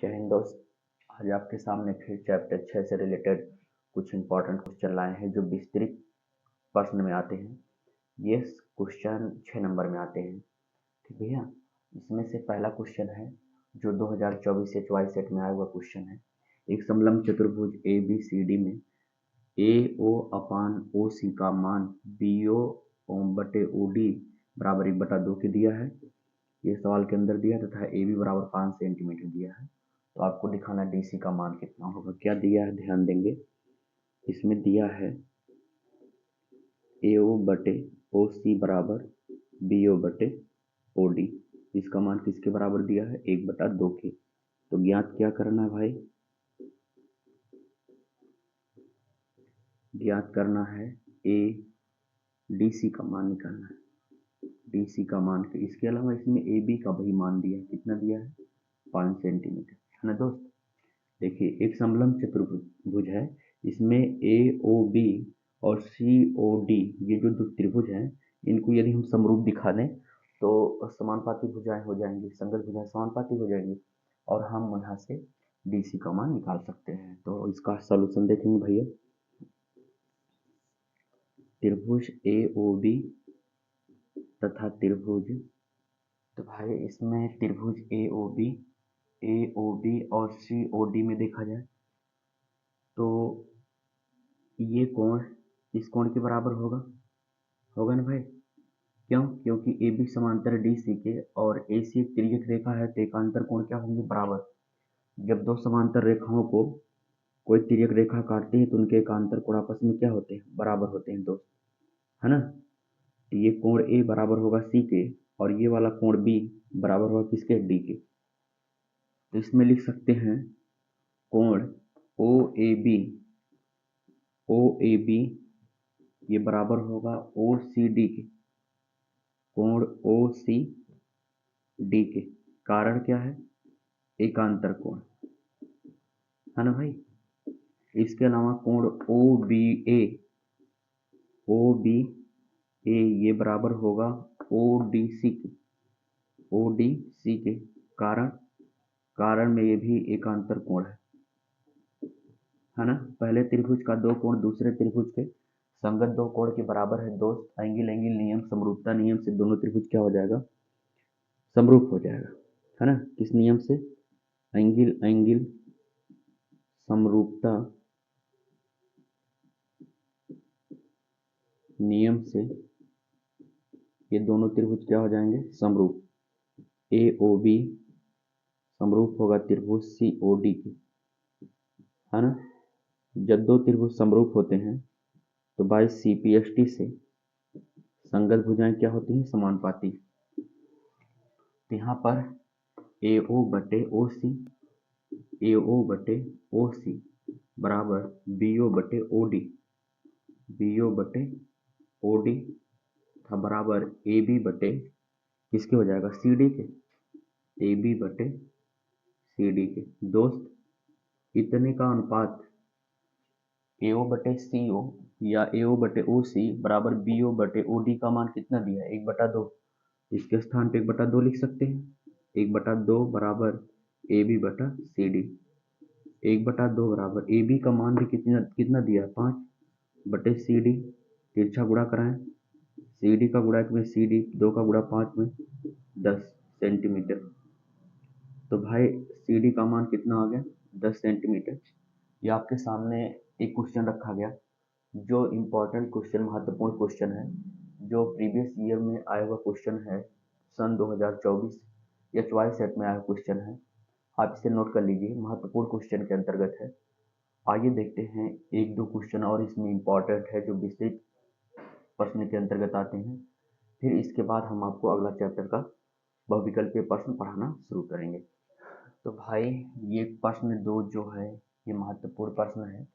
जय हिंद दोस्त। आज आपके सामने फिर चैप्टर 6 से रिलेटेड कुछ इंपॉर्टेंट क्वेश्चन लाए हैं जो विस्तृत प्रश्न में आते हैं। ये क्वेश्चन 6 नंबर में आते हैं। ठीक भैया, इसमें से पहला क्वेश्चन है जो 2024 से चॉइस सेट में आया हुआ क्वेश्चन है। एक समलंब चतुर्भुज ए बी सी डी में ए ओ अपान ओ सी का मान बी ओ बटे ओ डी बराबर 1/2 के दिया है। ये सवाल के अंदर दिया तथा ए बी बराबर 5 सेंटीमीटर दिया है। तो आपको दिखाना डी सी का मान कितना होगा। क्या दिया है ध्यान देंगे। इसमें दिया है ए ओ बटे ओ सी बराबर बी ओ बटे ओ डी। इसका मान किसके बराबर दिया है 1/2 के। तो ज्ञात क्या करना है भाई, ज्ञात करना है ए डी सी का मान निकालना है। डी सी का मान के इसके अलावा इसमें ए बी का भी मान दिया है। कितना दिया है 5 सेंटीमीटर है ना दोस्त। देखिए एक समलंब चतुर्भुज है, इसमें ए ओ बी और सी ओ डी ये जो दो त्रिभुज हैं, इनको यदि हम समरूप दिखा दें तो समानुपाती भुजाएं हो जाएंगी, संगत भुजाएं समानुपाती हो जाएंगी और हम यहाँ से डी सी का मान निकाल सकते हैं। तो इसका सॉल्यूशन देखेंगे भैया। त्रिभुज ए ओ बी तथा त्रिभुज, तो भाई इसमें त्रिभुज ए ओ बी और सी ओ डी में देखा जाए तो ये कोण इस कोण के बराबर होगा ना भाई। क्यों? क्योंकि ए बी समांतर डी सी के और ए सी एक तिर्यक रेखा है तो एकांतर कोण क्या होंगे बराबर। जब दो समांतर रेखाओं को कोई तिर्यक रेखा काटती है तो उनके एकांतर कोण आपस में क्या होते हैं बराबर होते हैं दोस्त, है ना। तो ये कोण ए बराबर होगा सी के और ये वाला कोण बी बराबर होगा किसके डी के। तो इसमें लिख सकते हैं कोण ओ ए बी ये बराबर होगा ओ सी डी के, कोण ओ सी डी के। कारण क्या है एकांतर कोण, है ना भाई। इसके अलावा कोण ओ बी ए ये बराबर होगा ओ डी सी के। कारण में ये भी एकांतर कोण है ना। पहले त्रिभुज का दो कोण दूसरे त्रिभुज के संगत दो कोण के बराबर है दोस्त। एंगल नियम समरूपता नियम से दोनों त्रिभुज क्या हो जाएगा समरूप हो जाएगा, है ना। किस नियम से एंगल समरूपता नियम से ये दोनों त्रिभुज क्या हो जाएंगे समरूप। ए ओ बी समरूप होगा त्रिभुज सी ओ डी की, है ना। जब दो त्रिभुज समरूप होते हैं तो by C P S T से संगत भुजाएं क्या होती हैं समानुपाती। तो यहाँ पर ए ओ बटे ओ सी बराबर बी ओ बटे ओ डी था बराबर ए बी बटे किसके हो जाएगा सी डी के, ए बी बटे सी डी के। दोस्त इतने का अनुपात ए ओ बटे सी ओ या ए ओ बटे ओ सी बराबर बी ओ बटे ओ डी का मान कितना दिया है 1/2। इसके स्थान पे 1/2 लिख सकते हैं। 1/2 बराबर ए बी बटा सी डी। 1/2 बराबर ए बी का मान भी कितना दिया है 5 बटे सी डी। तिरछा गुणा कराएं, सी डी का गुणा 1 में सी डी, 2 का गुणा 5 में 10 सेंटीमीटर। तो भाई सी डी का मान कितना आ गया 10 सेंटीमीटर। ये आपके सामने एक क्वेश्चन रखा गया जो इम्पोर्टेंट क्वेश्चन महत्वपूर्ण क्वेश्चन है, जो प्रीवियस ईयर में आया हुआ क्वेश्चन है सन 2024 या चॉइस सेट में आया क्वेश्चन है। आप इसे नोट कर लीजिए, महत्वपूर्ण क्वेश्चन के अंतर्गत है। आइए देखते हैं एक दो क्वेश्चन और इसमें इम्पोर्टेंट है जो विस्तृत प्रश्न के अंतर्गत आते हैं। फिर इसके बाद हम आपको अगला चैप्टर का बहुविकल्पीय प्रश्न पढ़ाना शुरू करेंगे। तो भाई ये प्रश्न 2 जो है ये महत्वपूर्ण प्रश्न है।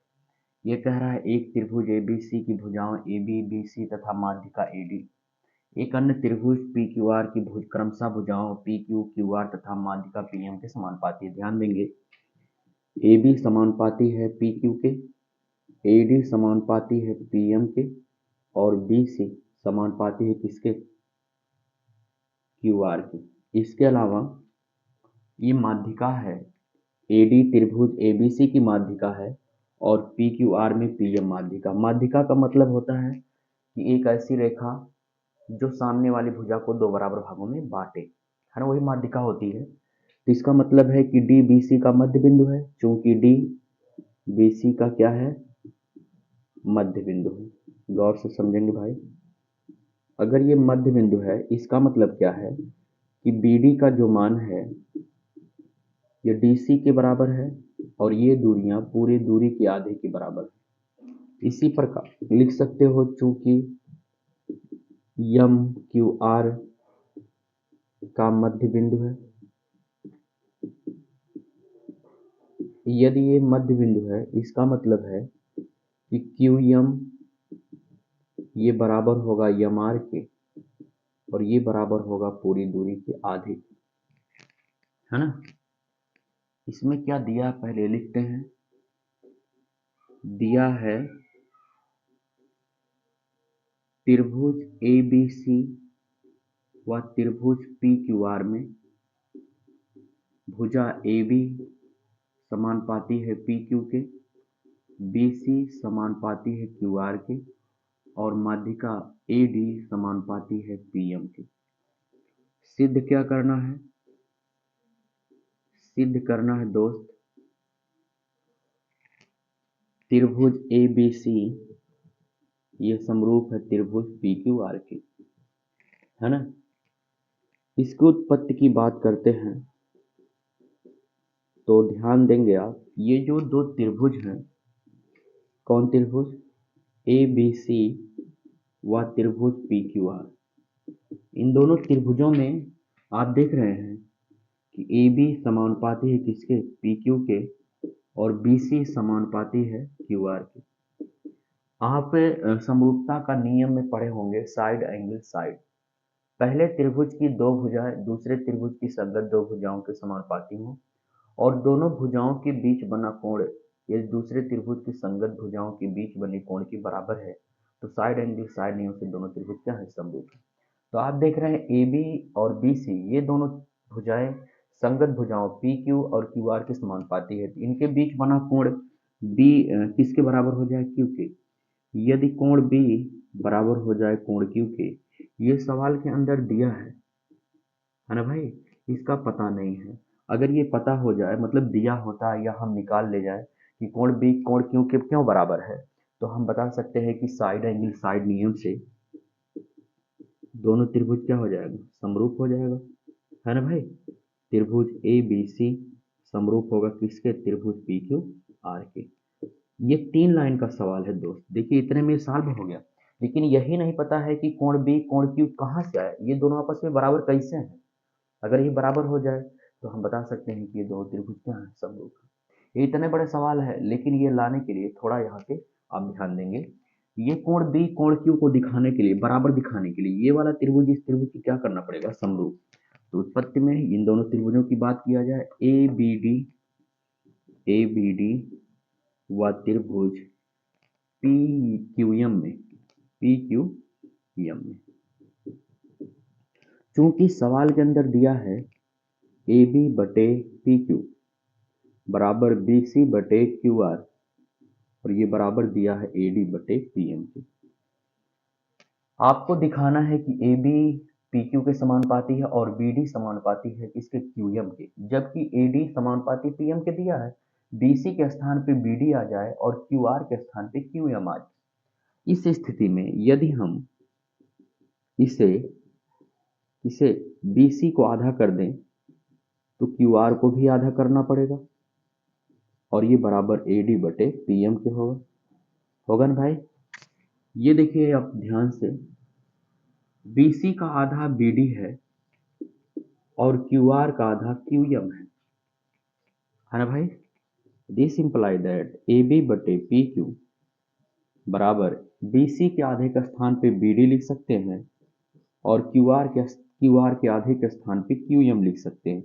ये कह रहा है एक त्रिभुज एबीसी की भुजाओं ए बी बी सी तथा माध्यिका ए डी एक अन्य त्रिभुज पी क्यू आर की क्रमशः भुजाओं पी क्यू क्यू आर तथा माध्यिका पी एम के समानुपाती है। ध्यान देंगे ए बी समानुपाती है पी क्यू के, ए डी समानुपाती है पी एम के और बी सी समानुपाती है किसके क्यू आर की। इसके अलावा ये माध्यिका है AD त्रिभुज ABC की माध्यिका है और PQR में PM माध्यिका। माध्यिका का मतलब होता है कि एक ऐसी रेखा जो सामने वाली भुजा को दो बराबर भागों में बांटे, है ना, वही माध्यिका होती है। तो इसका मतलब है कि DBC का मध्य बिंदु है, चूंकि DBC का क्या है, मध्य बिंदु है। गौर से समझेंगे भाई, अगर ये मध्य बिंदु है इसका मतलब क्या है कि BD का जो मान है ये DC के बराबर है और ये दूरियां पूरी दूरी के आधे के बराबर है। इसी प्रकार लिख सकते हो, चूंकि MQR का मध्य बिंदु है, यदि ये मध्य बिंदु है इसका मतलब है कि QM ये बराबर होगा MR के और ये बराबर होगा पूरी दूरी के आधे, है ना। इसमें क्या दिया पहले लिखते हैं, दिया है त्रिभुज ABC व त्रिभुज PQR में भुजा AB समानुपाती है PQ के, BC समानुपाती है QR के और माध्यिका AD समानुपाती है PM के। सिद्ध क्या करना है, सिद्ध करना है दोस्त, त्रिभुज ABC ये समरूप है त्रिभुज PQR के, है ना। इसकी उत्पत्ति की बात करते हैं तो ध्यान देंगे आप, ये जो दो त्रिभुज हैं, कौन त्रिभुज, ABC व त्रिभुज PQR, इन दोनों त्रिभुजों में आप देख रहे हैं कि AB समानुपाती है किसके, PQ के, और BC समानुपाती है QR के। आप समरूपता का नियम में पढ़े होंगे साइड एंगल साइड, पहले त्रिभुज की दो भुजाएं दूसरे त्रिभुज की संगत दो भुजाओं के समानुपाती हों और दोनों भुजाओं के बीच बना कोण यदि दूसरे त्रिभुज की संगत भुजाओं के बीच बने कोण के बराबर है तो साइड एंगल साइड नियम से दोनों त्रिभुज क्या है, समरूप है। तो आप देख रहे हैं AB और BC ये दोनों भुजाएं संगत भुजाओं PQ और QR के समानुपाती है, तो इनके बीच बना कोण B किसके बराबर हो जाए, Q के। यदि कोण B बराबर हो जाए कोण Q के, ये सवाल के अंदर दिया है ना भाई, इसका पता नहीं है। अगर ये पता हो जाए मतलब दिया होता है या हम निकाल ले जाए कि कोण B कोण Q के क्यों बराबर है, तो हम बता सकते हैं कि साइड एंगल साइड नियम से दोनों त्रिभुज क्या हो जाएगा, समरूप हो जाएगा, है ना भाई। त्रिभुज ABC समरूप होगा किसके, त्रिभुज PQR के। ये 3 लाइन का सवाल है दोस्त, देखिए इतने में सॉल्व हो गया, लेकिन यही नहीं पता है कि कोण B कोण Q कहाँ से आए, ये दोनों आपस में बराबर कैसे हैं। अगर ये बराबर हो जाए तो हम बता सकते हैं कि ये दो त्रिभुज क्या हैं, समरूप है। ये इतने बड़े सवाल है, लेकिन ये लाने के लिए थोड़ा यहाँ पे आप ध्यान देंगे, ये कोण B कोण Q को दिखाने के लिए, बराबर दिखाने के लिए, ये वाला त्रिभुज इस त्रिभुज की क्या करना पड़ेगा, समरूप। तो उत्पत्ति में इन दोनों त्रिभुजों की बात किया जाए, ABD व त्रिभुज PQM में चूंकि सवाल के अंदर दिया है AB बटे PQ बराबर BC बटे QR और ये बराबर दिया है AD बटे PM के। आपको दिखाना है कि AB PQ के समानुपाती है और BD समानुपाती है किसके, QM के, जबकि AD समानुपाती PM के दिया है, BC के स्थान पे BD आ जाए और QR के स्थान पे QM आ जाए। इस स्थिति में यदि हम इसे इसे BC को आधा कर दें तो QR को भी आधा करना पड़ेगा और ये बराबर AD बटे PM के होगा ना भाई। ये देखिए आप ध्यान से, BC का आधा BD है और QR का आधा QM है ना भाई। दिस इंप्लाई दैट AB बटे PQ बराबर BC के आधे के स्थान पे BD लिख सकते हैं और QR के आधे के स्थान पे QM लिख सकते हैं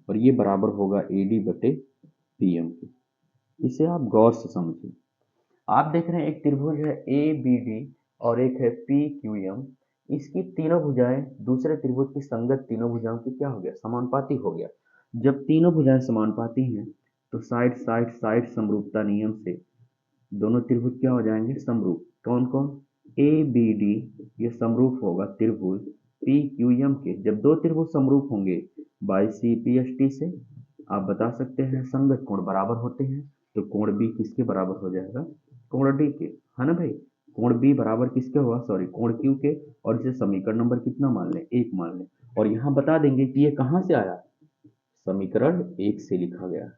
और ये बराबर होगा AD बटे PM के। इसे आप गौर से समझिए। आप देख रहे हैं एक त्रिभुज है ABD और एक है PQM, इसकी तीनों भुजाएं दूसरे त्रिभुज की संगत तीनों भुजाओं की क्या हो गया, समानुपाती हो गया। जब तीनों भुजाएं समानुपाती हैं तो साइड साइड साइड समरूपता नियम से दोनों त्रिभुज क्या हो जाएंगे, समरूप। कौन कौन, ए बी डी ये समरूप होगा त्रिभुज पी क्यू एम के। जब दो त्रिभुज समरूप होंगे by C P S T से आप बता सकते हैं संगत कोण बराबर होते हैं। तो कोण बी किसके बराबर हो जाएगा, कोण डी के, है ना भाई। कोण बी बराबर किसके होगा, सॉरी कोण क्यू के। और इसे समीकरण नंबर कितना मान लें, एक मान लें। और यहाँ बता देंगे कि ये कहाँ से आया, समीकरण एक से लिखा गया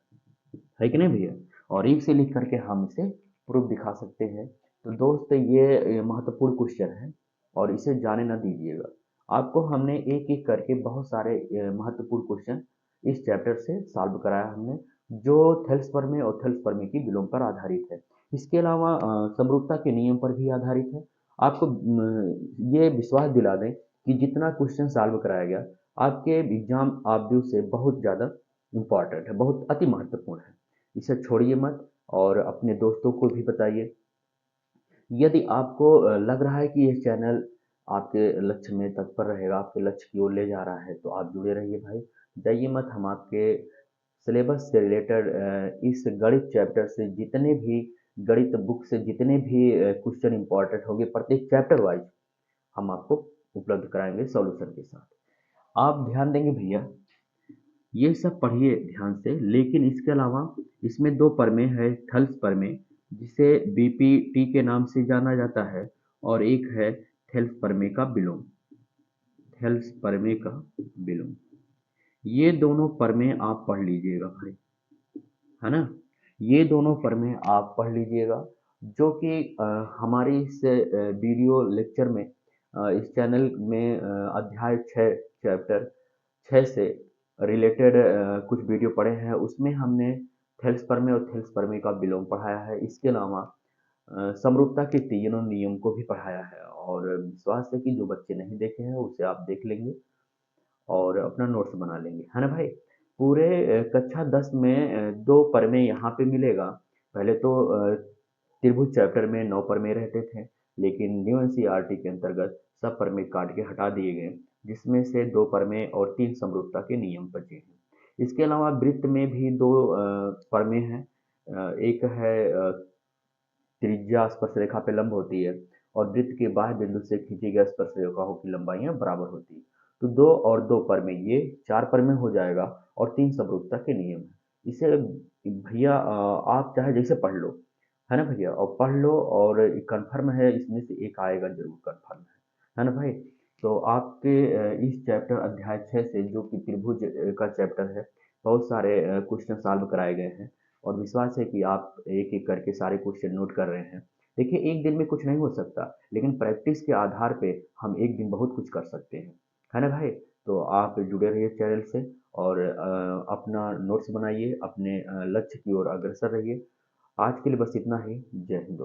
है कि नहीं भैया। और एक से लिख करके हम इसे प्रूफ दिखा सकते हैं। तो दोस्त ये महत्वपूर्ण क्वेश्चन है और इसे जाने ना दीजिएगा। आपको हमने एक एक करके बहुत सारे महत्वपूर्ण क्वेश्चन इस चैप्टर से सॉल्व कराया हमने, जो थेल्स प्रमेय और थेल्स प्रमेय की विलोम पर आधारित है। इसके अलावा समरूपता के नियम पर भी आधारित है। आपको ये विश्वास दिला दें कि जितना क्वेश्चन सॉल्व कराया गया आपके एग्जाम ऑब्जेक्टिव से बहुत ज़्यादा इम्पॉर्टेंट है, बहुत अति महत्वपूर्ण है। इसे छोड़िए मत और अपने दोस्तों को भी बताइए। यदि आपको लग रहा है कि ये चैनल आपके लक्ष्य में तत्पर रहेगा, आपके लक्ष्य की ओर ले जा रहा है, तो आप जुड़े रहिए भाई। जाइए मत, हम आपके सिलेबस से रिलेटेड इस गणित चैप्टर से जितने भी गणित बुक से जितने भी क्वेश्चन इंपॉर्टेंट होंगे प्रत्येक चैप्टर वाइज हम आपको उपलब्ध कराएंगे सॉल्यूशन के साथ। आप ध्यान देंगे भैया, ये सब पढ़िए ध्यान से। लेकिन इसके अलावा इसमें दो प्रमेय है, थेल्स प्रमेय जिसे बीपीटी के नाम से जाना जाता है, और एक है थेल्स प्रमेय का विलोम, थेल्स प्रमेय का विलोम। ये दोनों प्रमेय आप पढ़ लीजिएगा भाई, है ना। ये दोनों प्रमेय आप पढ़ लीजिएगा, जो कि हमारी इस वीडियो लेक्चर में इस चैनल में अध्याय 6 चैप्टर 6 से रिलेटेड कुछ वीडियो पढ़े हैं। उसमें हमने थेल्स प्रमेय और थेल्स प्रमेय का विलोम पढ़ाया है। इसके अलावा समरूपता के तीनों नियम को भी पढ़ाया है, और विश्वास है कि जो बच्चे नहीं देखे हैं उसे आप देख लेंगे और अपना नोट्स बना लेंगे, है ना भाई। पूरे कक्षा 10 में दो प्रमेय यहाँ पे मिलेगा। पहले तो त्रिभुज चैप्टर में 9 प्रमेय रहते थे, लेकिन न्यू एनसीईआरटी के अंतर्गत सब प्रमेय काट के हटा दिए गए, जिसमें से 2 प्रमेय और 3 समरूपता के नियम बचे हैं। इसके अलावा वृत्त में भी 2 प्रमेय हैं। एक है त्रिज्या स्पर्श रेखा पे लंब होती है, और वृत्त के बाह्य बिंदु से खींची गई स्पर्श रेखाओं की लंबाइयां बराबर होती है। तो 2 और 2 प्रमेय, ये 4 प्रमेय हो जाएगा, और 3 समरूपता के नियम है। इसे भैया आप चाहे जैसे पढ़ लो, है ना भैया, और पढ़ लो, और कन्फर्म है इसमें से एक आएगा जरूर, कन्फर्म है ना भाई। तो आपके इस चैप्टर अध्याय 6 से, जो कि त्रिभुज का चैप्टर है, बहुत सारे क्वेश्चन सॉल्व कराए गए हैं, और विश्वास है कि आप एक एक करके सारे क्वेश्चन नोट कर रहे हैं। देखिए, एक दिन में कुछ नहीं हो सकता, लेकिन प्रैक्टिस के आधार पे हम एक दिन बहुत कुछ कर सकते हैं, है ना भाई। तो आप जुड़े रहिए चैनल से, और अपना नोट्स बनाइए, अपने लक्ष्य की ओर अग्रसर रहिए। आज के लिए बस इतना ही। जय हिंद दोस्तों।